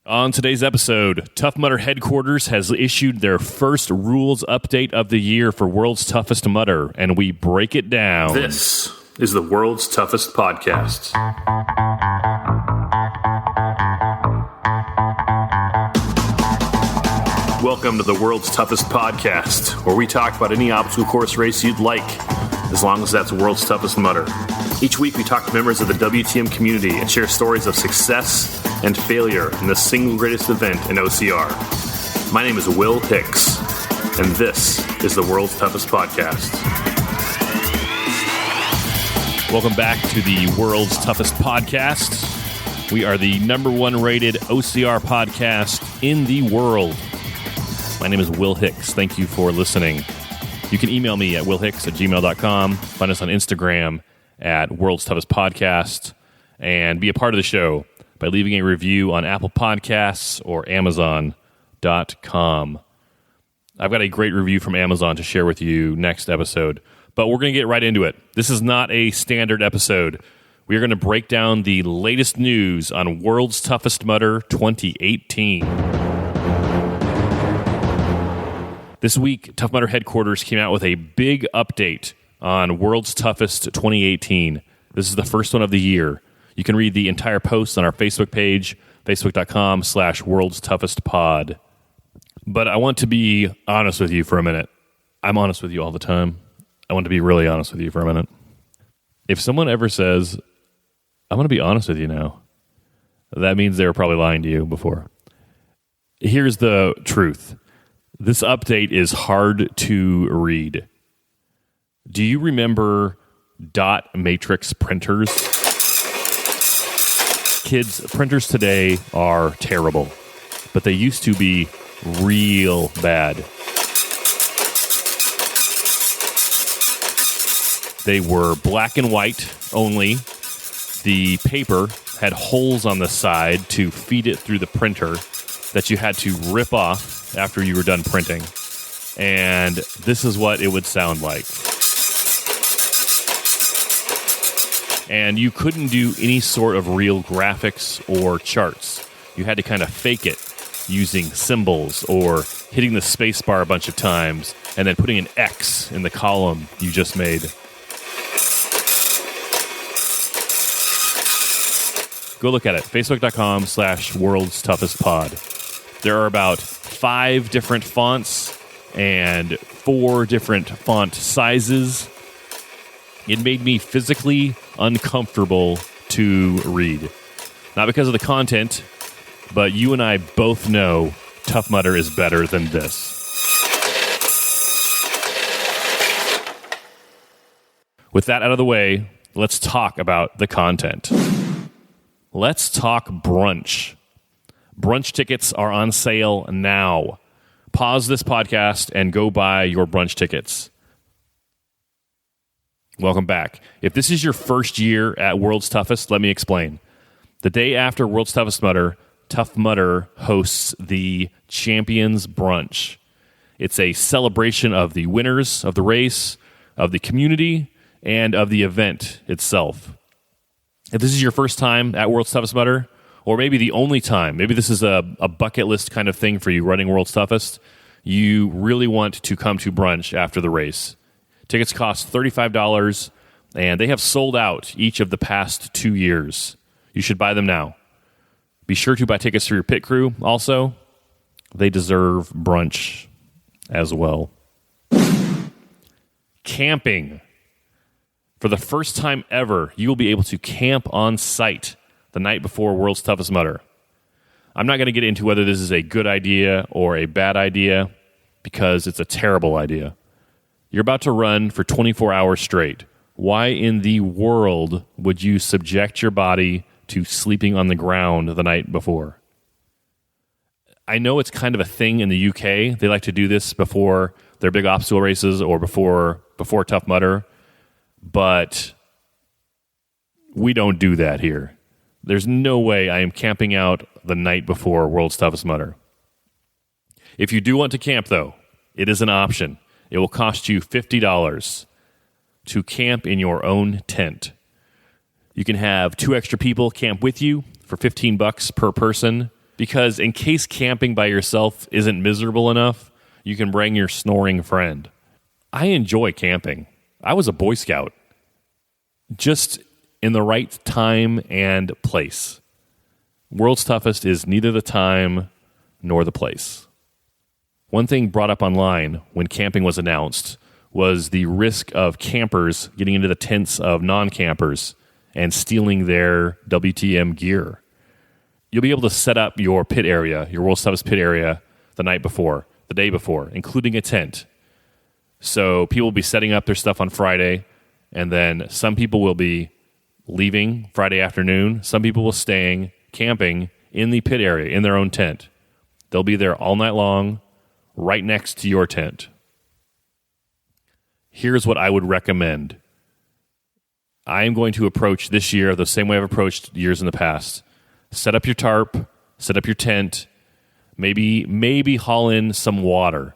On today's episode, Tough Mudder Headquarters has issued their first rules update of the year for World's Toughest Mudder, and we break it down. This is the World's Toughest Podcast. Welcome to the World's Toughest Podcast, where we talk about any obstacle course race you'd like, as long as that's World's Toughest Mudder. Each week we talk to members of the WTM community and share stories of success and failure in the single greatest event in OCR. My name is Will Hicks, and this is the World's Toughest Podcast. Welcome back to the World's Toughest Podcast. We are the number one rated OCR podcast in the world. My name is Will Hicks. Thank you for listening. You can email me at willhicks@gmail.com. Find us on Instagram at World's Toughest Podcast, and be a part of the show by leaving a review on Apple Podcasts or Amazon.com. I've got a great review from Amazon to share with you next episode, but we're going to get right into it. This is not a standard episode. We are going to break down the latest news on World's Toughest Mudder 2018. This week, Tough Mudder Headquarters came out with a big update on World's Toughest 2018. This is the first one of the year. You can read the entire post on our Facebook page, facebook.com/World's Toughest Pod. But I want to be honest with you for a minute. I'm honest with you all the time. I want to be really honest with you for a minute. If someone ever says, I'm going to be honest with you now, that means they were probably lying to you before. Here's the truth. This update is hard to read. Do you remember dot matrix printers? Kids, printers today are terrible, but they used to be real bad. They were black and white only. The paper had holes on the side to feed it through the printer that you had to rip off after you were done printing. And this is what it would sound like. And you couldn't do any sort of real graphics or charts. You had to kind of fake it using symbols or hitting the space bar a bunch of times and then putting an X in the column you just made. Go look at it. Facebook.com/World's Toughest Pod. There are about 5 different fonts and 4 different font sizes. It made me physically uncomfortable to read. Not because of the content, but you and I both know Tough Mudder is better than this. With that out of the way, let's talk about the content. Let's talk brunch. Brunch tickets are on sale now. Pause this podcast and go buy your brunch tickets. Welcome back. If this is your first year at World's Toughest, let me explain. The day after World's Toughest Mudder, Tough Mudder hosts the Champions Brunch. It's a celebration of the winners of the race, of the community, and of the event itself. If this is your first time at World's Toughest Mudder, or maybe the only time, maybe this is a bucket list kind of thing for you running World's Toughest, you really want to come to brunch after the race. Tickets cost $35, and they have sold out each of the past 2 years. You should buy them now. Be sure to buy tickets for your pit crew also. They deserve brunch as well. Camping. For the first time ever, you will be able to camp on site the night before World's Toughest Mudder. I'm not going to get into whether this is a good idea or a bad idea, because it's a terrible idea. You're about to run for 24 hours straight. Why in the world would you subject your body to sleeping on the ground the night before? I know it's kind of a thing in the UK. They like to do this before their big obstacle races or before Tough Mudder, but we don't do that here. There's no way I am camping out the night before World's Toughest Mudder. If you do want to camp, though, it is an option. It will cost you $50 to camp in your own tent. You can have 2 extra people camp with you for $15 per person. because in case camping by yourself isn't miserable enough, you can bring your snoring friend. I enjoy camping. I was a Boy Scout. Just in the right time and place. World's Toughest is neither the time nor the place. One thing brought up online when camping was announced was the risk of campers getting into the tents of non-campers and stealing their WTM gear. You'll be able to set up your pit area, your World's Toughest pit area, the night before, the day before, including a tent. So people will be setting up their stuff on Friday, and then some people will be leaving Friday afternoon. Some people will staying, camping in the pit area in their own tent. They'll be there all night long, right next to your tent. Here's what I would recommend. I am going to approach this year the same way I've approached years in the past. Set up your tarp, set up your tent, maybe haul in some water,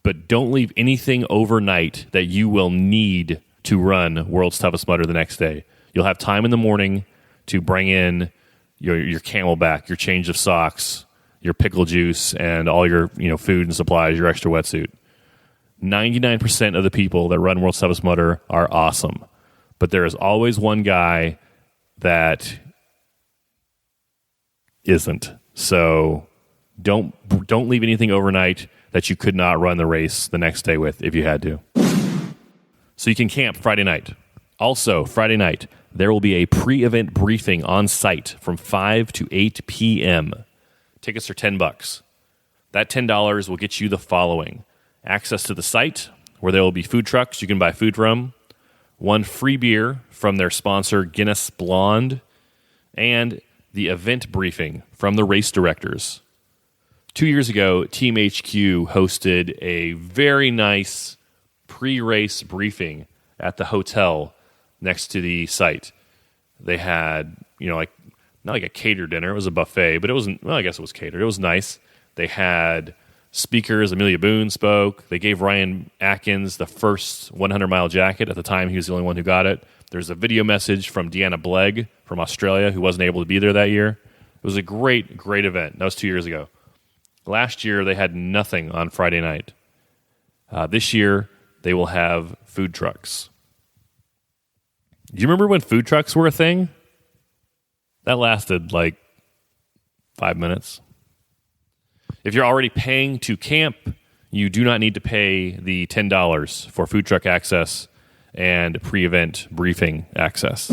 but don't leave anything overnight that you will need to run World's Toughest Mudder the next day. You'll have time in the morning to bring in your Camelback, your change of socks, your pickle juice, and all your food and supplies, your extra wetsuit. 99% of the people that run World's Toughest Mudder are awesome, but there is always one guy that isn't. So don't leave anything overnight that you could not run the race the next day with if you had to. So you can camp Friday night. Also, Friday night, there will be a pre-event briefing on site from 5 to 8 p.m. Tickets are $10. That $10 will get you the following: access to the site, where there will be food trucks you can buy food from, one free beer from their sponsor Guinness Blonde, and the event briefing from the race directors. 2 years ago, TMHQ hosted a very nice pre-race briefing at the hotel next to the site. They had, not like a catered dinner. It was a buffet, but it wasn't, well, I guess it was catered. It was nice. They had speakers. Amelia Boone spoke. They gave Ryan Atkins the first 100-mile jacket. At the time, he was the only one who got it. There's a video message from Deanna Blegg from Australia, who wasn't able to be there that year. It was a great, great event. That was 2 years ago. Last year, they had nothing on Friday night. This year, they will have food trucks. Do you remember when food trucks were a thing? That lasted like 5 minutes. If you're already paying to camp, you do not need to pay the $10 for food truck access and pre-event briefing access.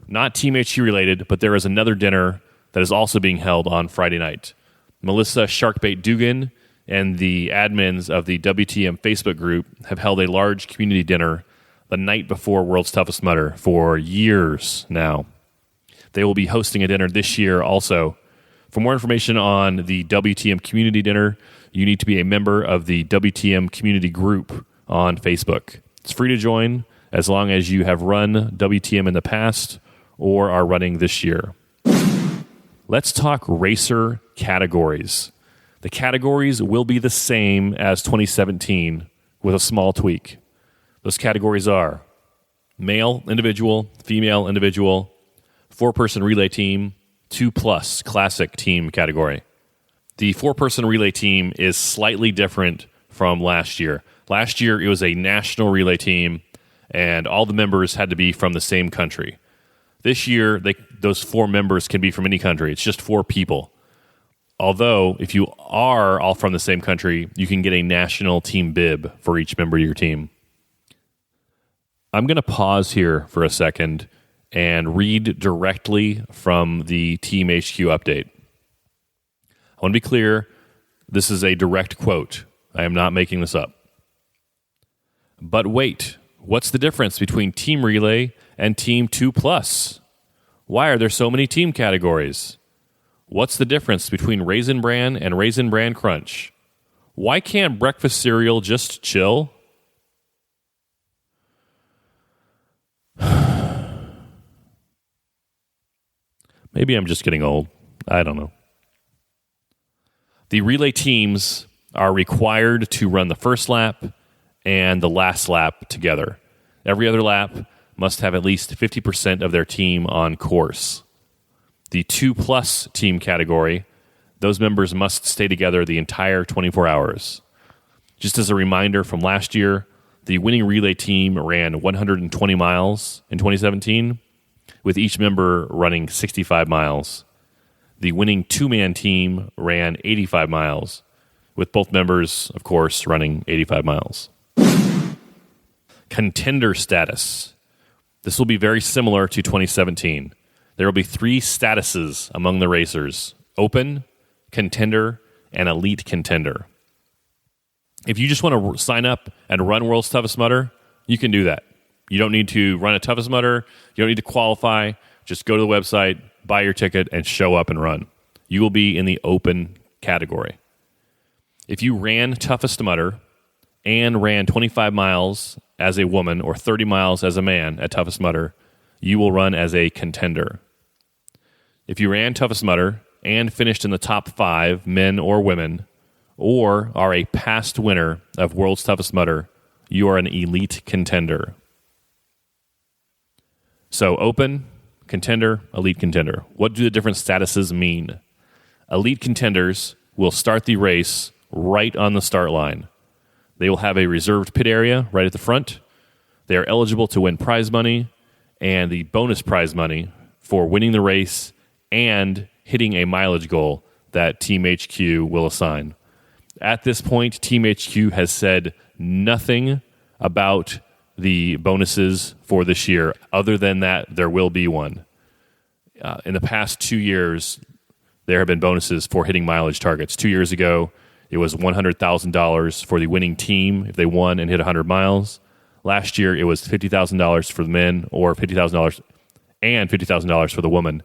Not Team HQ related, but there is another dinner that is also being held on Friday night. Melissa Sharkbait Dugan and the admins of the WTM Facebook group have held a large community dinner the night before World's Toughest Mudder for years now. They will be hosting a dinner this year also. For more information on the WTM Community Dinner, you need to be a member of the WTM Community Group on Facebook. It's free to join as long as you have run WTM in the past or are running this year. Let's talk racer categories. The categories will be the same as 2017 with a small tweak. Those categories are male individual, female individual, 4-person relay team, 2+ classic team category. The 4-person relay team is slightly different from last year. Last year, it was a national relay team, and all the members had to be from the same country. This year, those 4 members can be from any country. It's just 4 people. Although, if you are all from the same country, you can get a national team bib for each member of your team. I'm going to pause here for a second and read directly from the TMHQ update. I want to be clear, this is a direct quote. I am not making this up. But wait, what's the difference between Team Relay and Team 2+? Why are there so many team categories? What's the difference between Raisin Bran and Raisin Bran Crunch? Why can't breakfast cereal just chill? Maybe I'm just getting old. I don't know. The relay teams are required to run the first lap and the last lap together. Every other lap must have at least 50% of their team on course. The 2+ team category, those members must stay together the entire 24 hours. Just as a reminder from last year, the winning relay team ran 120 miles in 2017, with each member running 65 miles. The winning 2-man team ran 85 miles, with both members, of course, running 85 miles. Contender status. This will be very similar to 2017. There will be 3 statuses among the racers: Open, Contender, and Elite Contender. If you just want to sign up and run World's Toughest Mudder, you can do that. You don't need to run a Toughest Mudder. You don't need to qualify. Just go to the website, buy your ticket, and show up and run. You will be in the Open category. If you ran Toughest Mudder and ran 25 miles as a woman or 30 miles as a man at Toughest Mudder, you will run as a Contender. If you ran Toughest Mudder and finished in the top 5, men or women, or are a past winner of World's Toughest Mudder, you are an Elite Contender. So Open, Contender, Elite Contender. What do the different statuses mean? Elite Contenders will start the race right on the start line. They will have a reserved pit area right at the front. They are eligible to win prize money and the bonus prize money for winning the race and hitting a mileage goal that TMHQ will assign. At this point, TMHQ has said nothing about the bonuses for this year, other than that there will be one. In the past 2 years, there have been bonuses for hitting mileage targets. 2 years ago, it was $100,000 for the winning team if they won and hit 100 miles. Last year, it was $50,000 for the men, or $50,000 and $50,000 for the woman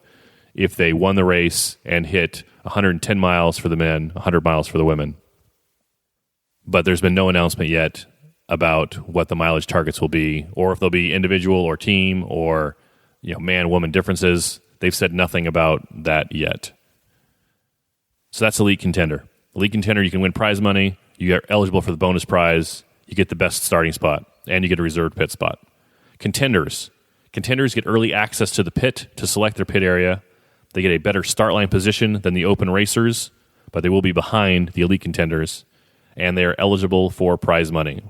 if they won the race and hit 110 miles for the men, 100 miles for the women. But there's been no announcement yet about what the mileage targets will be, or if they'll be individual or team, or man-woman differences. They've said nothing about that yet. So that's Elite Contender. Elite Contender, you can win prize money. You are eligible for the bonus prize. You get the best starting spot, and you get a reserved pit spot. Contenders get early access to the pit to select their pit area. They get a better start line position than the Open racers, but they will be behind the Elite Contenders, and they are eligible for prize money.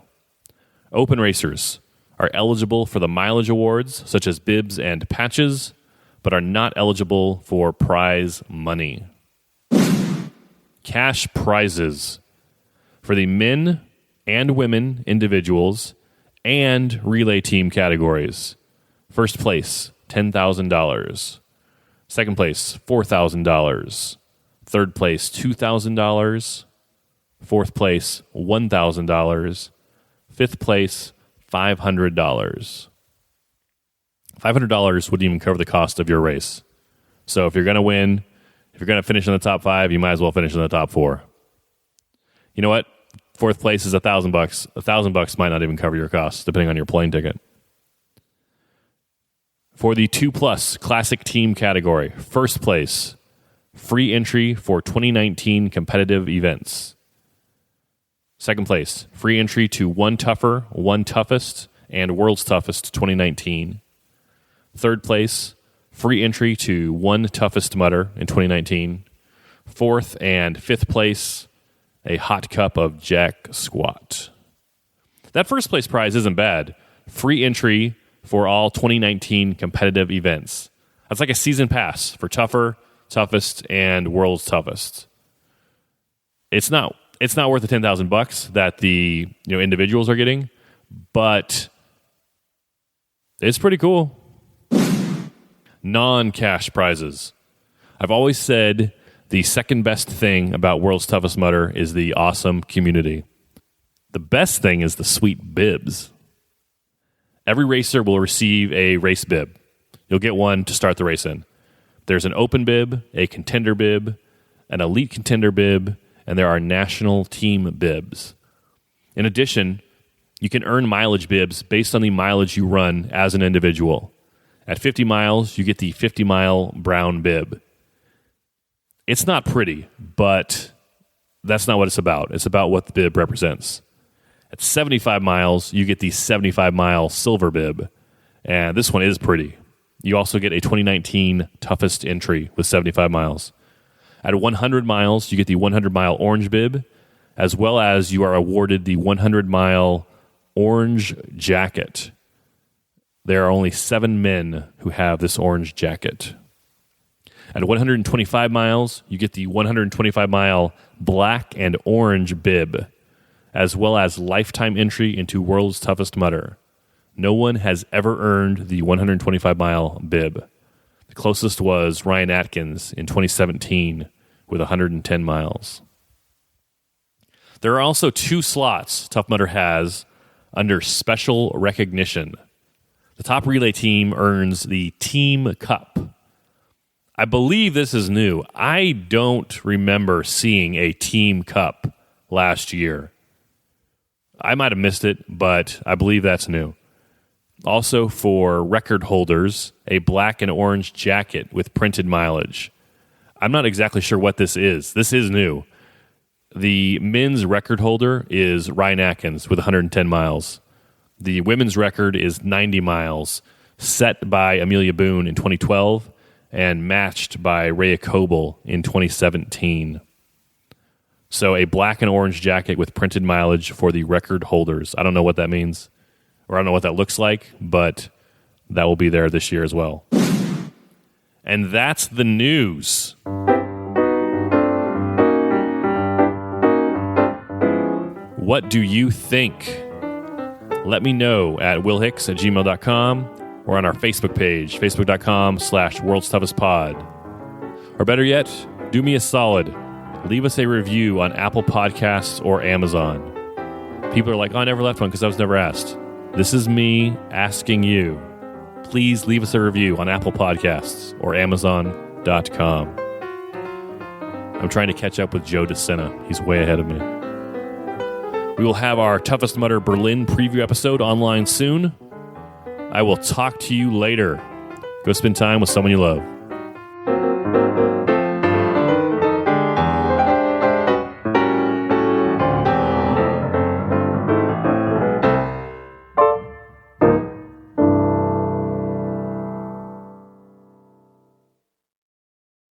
Open racers are eligible for the mileage awards, such as bibs and patches, but are not eligible for prize money. Cash prizes for the men and women individuals and relay team categories. First place, $10,000. Second place, $4,000. Third place, $2,000. Fourth place, $1,000. Fifth place, $500. $500 wouldn't even cover the cost of your race. So if you're going to win, if you're going to finish in the top 5, you might as well finish in the top 4. You know what? Fourth place is $1,000. $1,000 might not even cover your costs, depending on your plane ticket. For the 2+ Classic Team category, first place, free entry for 2019 competitive events. Second place, free entry to One Tougher, One Toughest, and World's Toughest 2019. Third place, free entry to One Toughest Mudder in 2019. Fourth and fifth place, a hot cup of Jack Squat. That first place prize isn't bad. Free entry for all 2019 competitive events. That's like a season pass for Tougher, Toughest, and World's Toughest. It's not worth the $10,000 that the individuals are getting, but it's pretty cool. Non-cash prizes. I've always said the second best thing about World's Toughest Mudder is the awesome community. The best thing is the sweet bibs. Every racer will receive a race bib. You'll get one to start the race in. There's an Open bib, a Contender bib, an Elite Contender bib, and there are national team bibs. In addition, you can earn mileage bibs based on the mileage you run as an individual. At 50 miles, you get the 50-mile brown bib. It's not pretty, but that's not what it's about. It's about what the bib represents. At 75 miles, you get the 75-mile silver bib, and this one is pretty. You also get a 2019 toughest entry with 75 miles. At 100 miles, you get the 100-mile orange bib, as well as you are awarded the 100-mile orange jacket. There are only 7 men who have this orange jacket. At 125 miles, you get the 125-mile black and orange bib, as well as lifetime entry into World's Toughest Mudder. No one has ever earned the 125-mile bib. The closest was Ryan Atkins in 2017 with 110 miles. There are also 2 slots Tough Mudder has under special recognition. The top relay team earns the Team Cup. I believe this is new. I don't remember seeing a Team Cup last year. I might have missed it, but I believe that's new. Also for record holders, a black and orange jacket with printed mileage. I'm not exactly sure what this is. This is new. The men's record holder is Ryan Atkins with 110 miles. The women's record is 90 miles, set by Amelia Boone in 2012 and matched by Rhea Coble in 2017. So a black and orange jacket with printed mileage for the record holders. I don't know what that means, or I don't know what that looks like, but that will be there this year as well. And that's the news. What do you think? Let me know at willhicks@gmail.com or on our Facebook page, facebook.com/World's Toughest Pod. Or better yet, do me a solid. Leave us a review on Apple Podcasts or Amazon. People are like, oh, I never left one because I was never asked. This is me asking you. Please leave us a review on Apple Podcasts or Amazon.com. I'm trying to catch up with Joe DeSena. He's way ahead of me. We will have our Toughest Mudder Berlin preview episode online soon. I will talk to you later. Go spend time with someone you love.